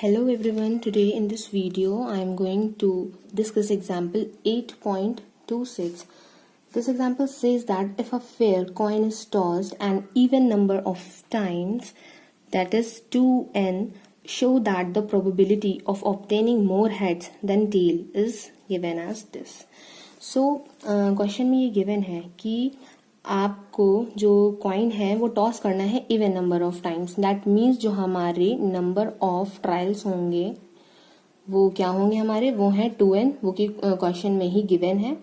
Hello everyone, today in this video I am going to discuss example 8.26. This example says that if a fair coin is tossed an even number of times, that is 2n, show that the probability of obtaining more heads than tail is given as this. So question में ये given है कि आपको जो coin है वो toss करना है even number of times. That means जो हमारे नंबर ऑफ ट्रायल्स होंगे वो क्या होंगे हमारे, वो हैं 2n, वो कि क्वेश्चन में ही गिवन है.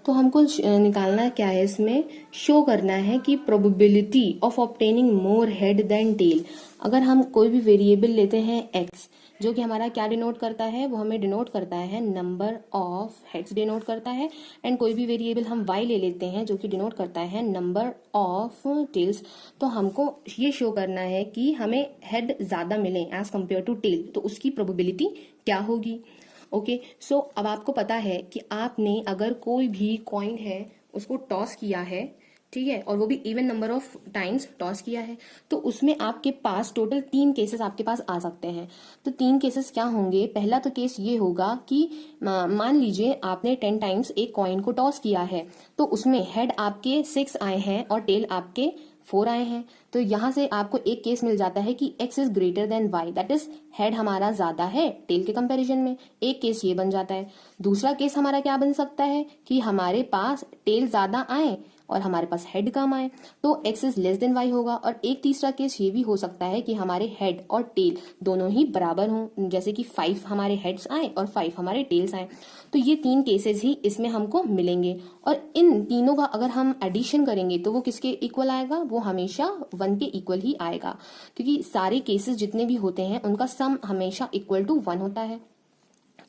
तो हमको निकालना क्या है, इसमें शो करना है कि probability of obtaining more head than tail. अगर हम कोई भी वेरिएबल लेते हैं x, जो कि हमारा क्या डिनोट करता है, वो हमें डिनोट करता है नंबर ऑफ हेड्स डिनोट करता है. एंड कोई भी वेरिएबल हम y ले लेते हैं जो कि डिनोट करता है नंबर ऑफ टेल्स. तो हमको ये शो करना है कि हमें हेड ज्यादा मिले एज कंपेयर टू टेल, तो उसकी प्रोबेबिलिटी क्या होगी. ओके, सो अब आपको पता है कि आपने अगर कोई भी कॉइन है उसको टॉस किया है, ठीक है, और वो भी even number of times toss किया है, तो उसमें आपके पास टोटल 3 केसेस आपके पास आ सकते हैं. तो 3 केसेस क्या होंगे. पहला तो केस ये होगा कि मान लीजिए आपने 10 टाइम्स एक कॉइन को टॉस किया है, तो उसमें हेड आपके 6 आए हैं और टेल आपके 4 आए हैं. तो यहां से आपको एक केस मिल जाता है कि x is greater than y, that is head हमारा ज्यादा है टेल के कंपैरिजन में. एक केस ये बन जाता है. दूसरा केस हमारा क्या बन सकता है कि हमारे पास टेल ज्यादा आए और हमारे पास हेड कम आए, तो x is less than y होगा. और एक तीसरा केस ये भी हो सकता है कि हमारे हेड और टेल दोनों ही बराबर हों, जैसे कि 5 हमारे हेड्स आए और 5 हमारे टेल्स आए. तो ये 3 केसेस ही इसमें हमको मिलेंगे. और इन तीनों का अगर हम एडिशन करेंगे तो वो किसके इक्वल आएगा, वो हमेशा 1 के इक्वल ही आएगा, क्योंकि सारे केसेस जितने भी होते हैं उनका सम हमेशा इक्वल टू 1 होता है.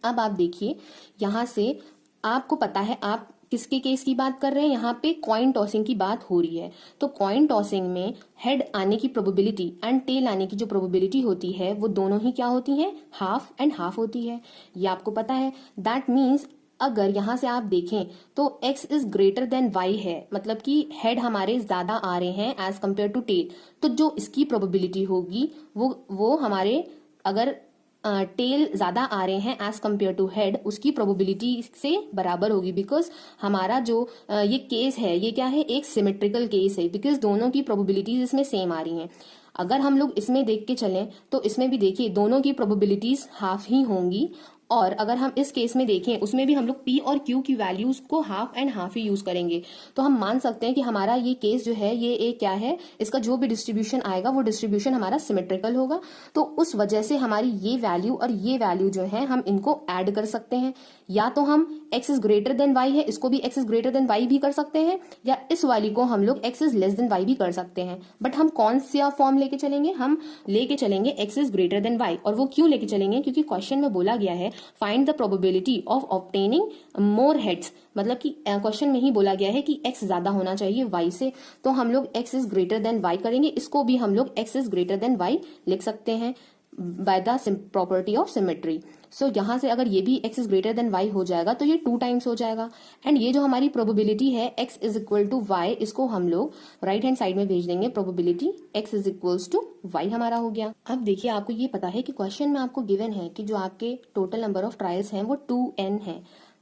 अब आप देखिए, यहां से आपको पता है आप किसके केस की बात कर रहे हैं, यहाँ पे कॉइन टॉसिंग की बात हो रही है. तो कॉइन टॉसिंग में हेड आने की प्रोबेबिलिटी एंड टेल आने की जो प्रोबेबिलिटी होती है वो दोनों ही क्या होती हैं, हाफ एंड हाफ होती है. ये आपको पता है. दैट मीन्स अगर यहां से आप देखें तो x is greater than y है, मतलब कि हेड हमारे ज्यादा आ रहे हैं एज कंपेयर टू टेल, तो जो इसकी प्रोबेबिलिटी होगी वो हमारे, अगर टेल ज्यादा आ रहे हैं एज कंपेयर टू हेड, उसकी प्रोबेबिलिटी से बराबर होगी. बिकॉज हमारा जो ये केस है ये क्या है, एक सिमेट्रिकल केस है, बिकॉज दोनों की प्रोबेबिलिटीज इसमें सेम आ रही हैं. अगर हम लोग इसमें देख के चलें तो इसमें भी देखिए दोनों की प्रोबेबिलिटीज हाफ ही होंगी. और अगर हम इस केस में देखें उसमें भी हम लोग p और q की वैल्यूज को half and half he use करेंगे. तो हम मान सकते हैं कि हमारा ये केस जो है ये एक क्या है, इसका जो भी डिस्ट्रीब्यूशन आएगा वो डिस्ट्रीब्यूशन हमारा सिमेट्रिकल होगा. तो उस वजह से हमारी ये वैल्यू और ये वैल्यू जो है हम इनको ऐड कर सकते हैं. या तो हम x is greater than y है, इसको भी x is greater than y भी कर सकते हैं, या इस वाली को हम लोग x is less than y भी कर सकते हैं. बट हम कौन सा फॉर्म लेके चलेंगे, हम लेके चलेंगे x is greater than y. और वो क्यों लेके चलेंगे, क्योंकि क्वेश्चन में बोला गया है find the probability of obtaining more heads, मतलब कि क्वेश्चन में ही बोला गया है कि x ज्यादा होना चाहिए y से. तो हम लोग x is greater than y करेंगे, इसको भी हम लोग x is greater than y लिख सकते हैं by the property of symmetry. So यहां से अगर ये भी x is greater than y हो जाएगा तो ये 2 टाइम्स हो जाएगा. एंड ये जो हमारी प्रोबेबिलिटी है x is equal to y, इसको हम लोग राइट हैंड साइड में भेज देंगे. Probability x is equals to y हमारा हो गया. अब देखिए, आपको ये पता है कि क्वेश्चन में आपको गिवन है कि जो आपके टोटल नंबर ऑफ ट्रायल्स हैं वो 2n है.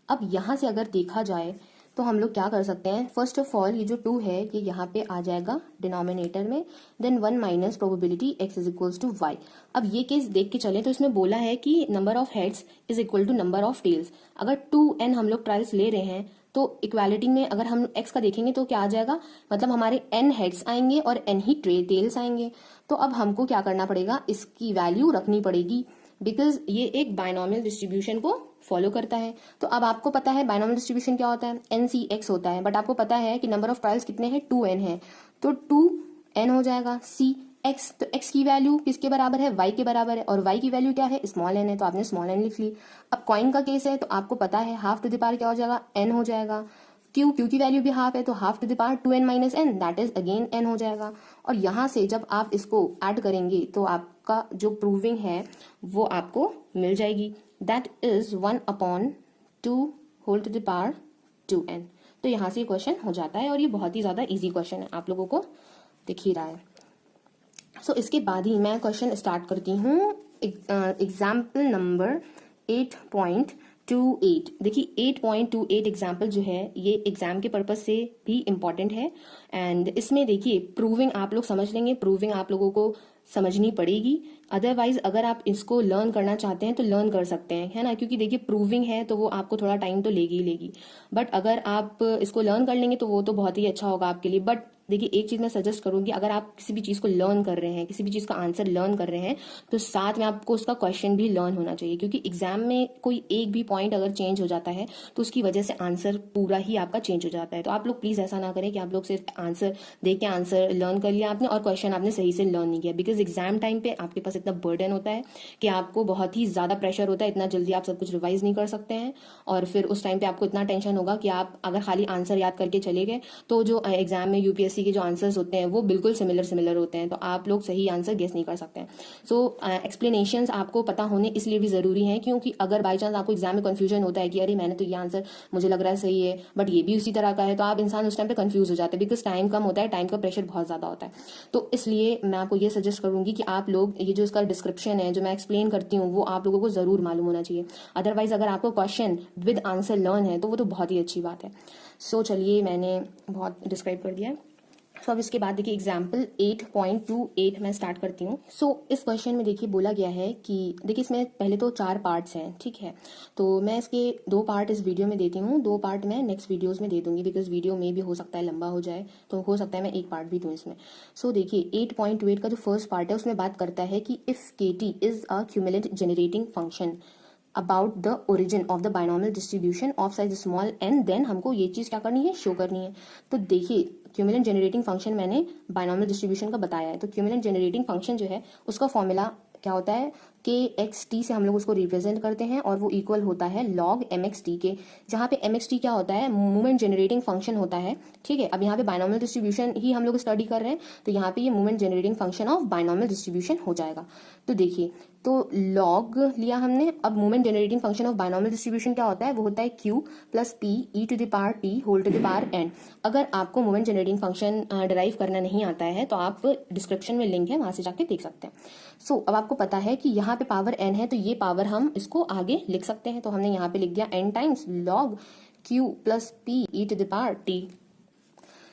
अब यहां से अगर देखा जाए तो हम लोग क्या कर सकते हैं, फर्स्ट ऑफ ऑल ये जो 2 है ये यहाँ पे आ जाएगा डिनोमिनेटर में, then 1 minus probability x is equals to y. अब ये केस देख के चले तो इसमें बोला है कि number of heads is equal to number of tails. अगर 2n हम लोग ट्रायल्स ले रहे हैं तो इक्वालिटी में अगर हम x का देखेंगे तो क्या आ जाएगा, मतलब हमारे n हेड्स आएंगे और n ही टेल्स आएंगे. तो अब हमको क्या करना पड़ेगा, इसकी वैल्यू रखनी पड़ेगी, बिकॉज ये एक बायनॉमियल डिस्ट्रीब्यूशन को फॉलो करता है. तो अब आपको पता है बायनॉमियल डिस्ट्रीब्यूशन क्या होता है, NCX होता है. बट आपको पता है कि नंबर ऑफ ट्रायल्स कितने हैं, 2n है, तो 2n हो जाएगा. CX, तो x की वैल्यू किसके बराबर है, y के बराबर है, और y की वैल्यू क्या है, स्मॉल n है, तो आपने स्मॉल n लिख ली. अब कॉइन का केस है तो आपको पता है हाफ टू द पावर क्या हो जाएगा, n हो जाएगा. क्यू की वैल्यू भी हाफ है, तो half to the power 2n minus n, that is again n हो जाएगा. और यहां से जब आप इसको ऐड करेंगे तो आपका जो प्रूविंग है वो आपको मिल जाएगी, that is 1/2 whole to the power 2n. तो यहां से क्वेश्चन हो जाता है और ये बहुत ही ज्यादा इजी क्वेश्चन है, आप लोगों को दिख ही रहा है. सो इसके बाद ही मैं क्वेश्चन स्टार्ट करती हूँ एग्जाम्पल नंबर 8.28। देखिए 8.28 एग्जाम्पल जो है ये एग्जाम के पर्पज से भी इम्पॉर्टेंट है। एंड इसमें देखिए प्रूविंग आप लोग समझ लेंगे, प्रूविंग आप लोगों को समझनी पड़ेगी। अदरवाइज अगर आप इसको लर्न करना चाहते हैं तो लर्न कर सकते हैं, है ना, क्योंकि देखिए प्रूविंग है तो वो आपको थोड़ा टाइम तो लेगी ही लेगी। बट अगर आप इसको लर्न कर लेंगे तो वो तो बहुत ही अच्छा होगा आपके लिए। बट देखिए एक चीज मैं सजेस्ट करूंगी, अगर आप किसी भी चीज को लर्न कर रहे हैं, किसी भी चीज का आंसर लर्न कर रहे हैं, तो साथ में आपको उसका क्वेश्चन भी लर्न होना चाहिए, क्योंकि एग्जाम में कोई एक भी पॉइंट अगर चेंज हो जाता है तो उसकी वजह से आंसर पूरा ही आपका चेंज हो जाता है। तो आप लोग प्लीज ऐसा ना करें कि आप लोग सिर्फ आंसर देख के आंसर लर्न कर लिया आपने और क्वेश्चन आपने सही से लर्न नहीं किया। बिकॉज एग्जाम टाइम पे आपके पास इतना बर्डन होता है कि आपको बहुत ही ज्यादा प्रेशर होता है, इतना जल्दी आप सब कुछ रिवाइज नहीं कर सकते हैं, और फिर उस टाइम पे आपको इतना टेंशन होगा कि आप अगर खाली आंसर याद करके चले गए तो जो एग्जाम में यूपीएससी के जो आंसर्स होते हैं वो बिल्कुल सिमिलर होते हैं, तो आप लोग सही आंसर गेस नहीं कर सकते हैं। सो एक्सप्लेनेशंस आपको पता होने इसलिए भी जरूरी है, क्योंकि अगर बाई चांस आपको एग्जाम में कंफ्यूजन होता है कि अरे मैंने तो ये आंसर मुझे लग रहा है सही है बट ये भी उसी तरह का है, तो आप इंसान उस टाइम पे कंफ्यूज हो जाते हैं, बिकॉज टाइम कम होता है, टाइम का प्रेशर बहुत ज्यादा होता है। तो इसलिए मैं आपको ये सजेस्ट करूंगी कि आप लोग ये जो इसका डिस्क्रिप्शन है जो मैं एक्सप्लेन करती हूँ वो आप लोगों को जरूर मालूम होना चाहिए। अदरवाइज अगर आपको क्वेश्चन विद आंसर लर्न है तो वो तो बहुत ही अच्छी बात है। सो चलिए मैंने बहुत डिस्क्राइब कर दिया है। सो अब इसके बाद देखिए एग्जाम्पल 8.28 मैं स्टार्ट करती हूँ। सो इस क्वेश्चन में देखिए बोला गया है कि देखिए इसमें पहले तो 4 पार्ट्स हैं, ठीक है, तो मैं इसके 2 पार्ट इस वीडियो में देती हूँ, 2 पार्ट मैं नेक्स्ट वीडियोस में दे दूंगी, बिकॉज वीडियो में भी हो सकता है लंबा हो जाए, तो हो सकता है मैं एक पार्ट भी दूँ इसमें। सो देखिए 8.28 का जो फर्स्ट पार्ट है उसमें बात करता है कि if KT is a cumulant generating function about the origin of the binomial distribution of size small n, then हमको ये चीज क्या करनी है, शो करनी है। तो देखिए क्यूमुलेंट जनरेटिंग फंक्शन मैंने बायनॉमियल डिस्ट्रीब्यूशन का बताया है, तो क्यूमुलेंट जनरेटिंग फंक्शन जो है उसका फॉर्मूला क्या होता है, KXT से हम लोग उसको रिप्रेजेंट करते हैं और वो इक्वल होता है log MXT के, जहाँ पे MXT क्या होता है, मूवमेंट जनरेटिंग फंक्शन होता है, ठीक है। अब यहाँ पे बायनॉमियल डिस्ट्रीब्यूशन ही हम लोग स्टडी कर रहे हैं, तो यहाँ पे ये movement generating function of binomial distribution हो जाएगा। तो देखिए तो log लिया हमने, अब movement generating function of binomial distribution क्या होता है, वो होता है Q plus P e to the power T whole to the power n। अगर आपको मूवमेंट जनरेटिंग फंक्शन डिराइव करना नहीं आता है तो आप डिस्क्रिप्शन में लिंक है, वहां से जाके देख सकते हैं। सो अब आपको पता है कि यहाँ पे पावर n है, तो ये पावर हम इसको आगे लिख सकते हैं, तो हमने यहाँ पे लिख दिया n times log Q plus P e to the power T।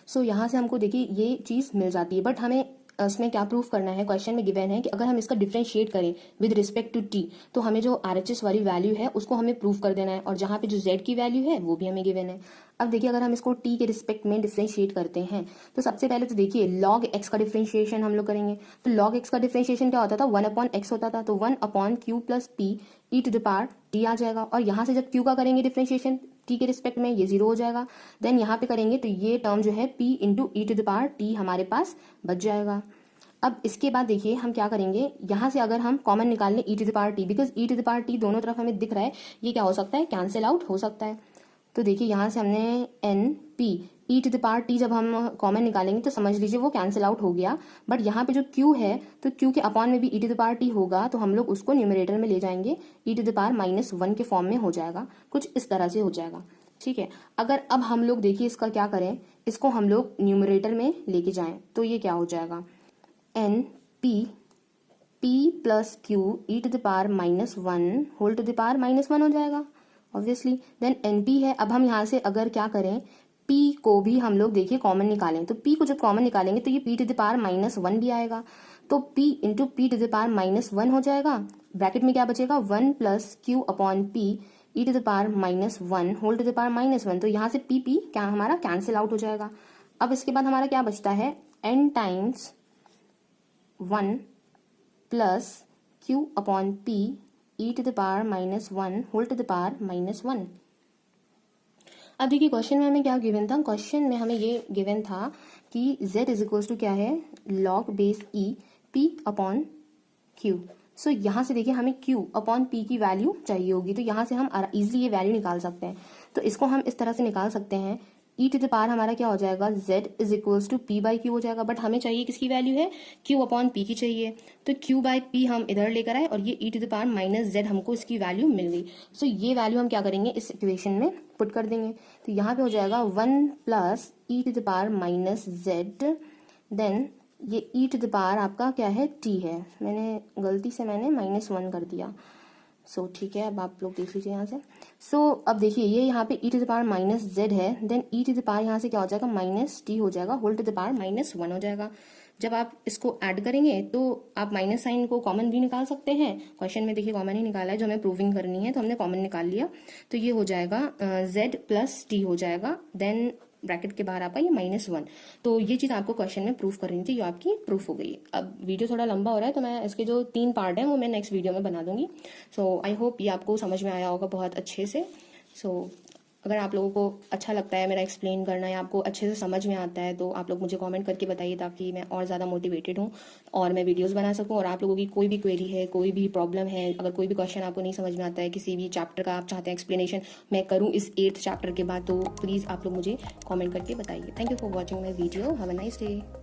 So यहाँ से हमको देखिए ये चीज मिल जाती है, बट हमें उसमें क्या प्रूफ करना है, क्वेश्चन में गिवन है कि अगर हम इसका डिफरेंशिएट करें विद रिस्पेक्ट टू टी, तो हमें जो RHS वाली वैल्यू है उसको हमें प्रूफ कर देना है, और जहाँ पे जो z की वैल्यू है वो भी हमें गिवन है। अब देखिए अगर हम इसको t के रिस्पेक्ट में डिफरेंशिएट करते हैं तो सबसे पहले तो देखिए log x का डिफरेंशिएशन हम लोग करेंगे, तो log x का डिफरेंशिएशन क्या होता था, 1/x होता था, तो 1/q plus p e to the power t आ जाएगा, और यहाँ से जब q का करेंगे डिफरेंशिएशन t के रिस्पेक्ट में ये 0 हो जाएगा, देन यहाँ पे करेंगे तो ये टर्म जो है p into e to the power t हमारे पास बच जाएगा। अब इसके बाद देखिए हम क्या करेंगे, यहाँ से अगर हम कॉमन निकाल लें e to the power t, because e to the power t दोनों तरफ हमें दिख रहा है, ये क्या हो सकता है, कैंसिल आउट हो सकता है। तो देखिए यहाँ से हमने NP e to the power t जब हम कॉमन निकालेंगे तो समझ लीजिए वो कैंसिल आउट हो गया, बट यहाँ पे जो q है तो q के अपॉन में भी e to the power t होगा, तो हम लोग उसको न्यूमरेटर में ले जाएंगे, e टू द पावर -1 के फॉर्म में हो जाएगा, कुछ इस तरह से हो जाएगा, ठीक है। अगर अब हम लोग देखिए इसका क्या करें, इसको हम लोग न्यूमरेटर में लेके जाएं तो ये क्या हो जाएगा, NP p plus q e to the power -1 whole to the power -1 हो जाएगा ऑब्वियसली। देन NP है, अब हम यहाँ से अगर क्या करें, p को भी हम लोग देखिए कॉमन निकालें, तो p को जब कॉमन निकालेंगे तो ये p टू द पावर -1 भी आएगा, तो p into p to the power -1 हो जाएगा, ब्रैकेट में क्या बचेगा, 1 plus q upon p e to the power -1 whole to the power -1, तो यहाँ से p क्या हमारा कैंसिल आउट हो जाएगा। अब इसके बाद हमारा क्या बचता है, n times 1 plus q upon p e to the power -1 whole to the power -1। अब देखिए क्वेश्चन में हमें क्या गिवन था, क्वेश्चन में हमें ये गिवन था कि z इज इक्वल्स टू क्या है, log base e p upon q। सो यहाँ से देखिए हमें q अपॉन p की वैल्यू चाहिए होगी, तो यहाँ से हम इजिली ये वैल्यू निकाल सकते हैं, तो इसको हम इस तरह से निकाल सकते हैं, e टू द पावर हमारा क्या हो जाएगा, z is equals to p by q हो जाएगा, बट हमें चाहिए किसकी वैल्यू है, q अपॉन p की चाहिए, तो q बाई p हम इधर लेकर आए और ये e to the power -z हमको इसकी वैल्यू मिल गई। सो ये वैल्यू हम क्या करेंगे, इस इक्वेशन में पुट कर देंगे, तो यहाँ पे हो जाएगा 1 plus e to the power -z, then ये ई टू द पावर आपका क्या है, टी है। मैंने गलती से -1 कर दिया। सो ठीक है, अब आप लोग देख लीजिए यहाँ से। सो अब देखिए ये यहाँ पे e to the power -z है, then e to the power यहाँ से क्या हो जाएगा, -t हो जाएगा, होल टू द पावर -1 हो जाएगा। जब आप इसको ऐड करेंगे तो आप माइनस साइन को कॉमन भी निकाल सकते हैं। क्वेश्चन में देखिए कॉमन ही निकाला है, जो हमें प्रूविंग करनी है तो हमने कॉमन निकाल लिया। तो ये हो जाएगा z प्लस टी हो जाएगा, देन ब्रैकेट के बाहर आपका ये -1। तो ये चीज आपको क्वेश्चन में प्रूफ करनी थी, ये आपकी प्रूफ हो गई। अब वीडियो थोड़ा लंबा हो रहा है तो मैं इसके जो 3 पार्ट हैं वो मैं नेक्स्ट वीडियो में बना दूंगी। सो आई होप ये आपको समझ में आया होगा बहुत अच्छे से। सो अगर आप लोगों को अच्छा लगता है मेरा एक्सप्लेन करना या आपको अच्छे से समझ में आता है तो आप लोग मुझे कमेंट करके बताइए, ताकि मैं और ज़्यादा मोटिवेटेड हूँ और मैं वीडियोस बना सकूँ। और आप लोगों की कोई भी क्वेरी है, कोई भी प्रॉब्लम है, अगर कोई भी क्वेश्चन आपको नहीं समझ में आता है, किसी भी चैप्टर का आप चाहते हैं एक्सप्लेनेशन मैं करूँ इस 8th चैप्टर के बाद, तो प्लीज़ आप लोग मुझे कॉमेंट करके बताइए। Thank you for watching my video. Have a nice day.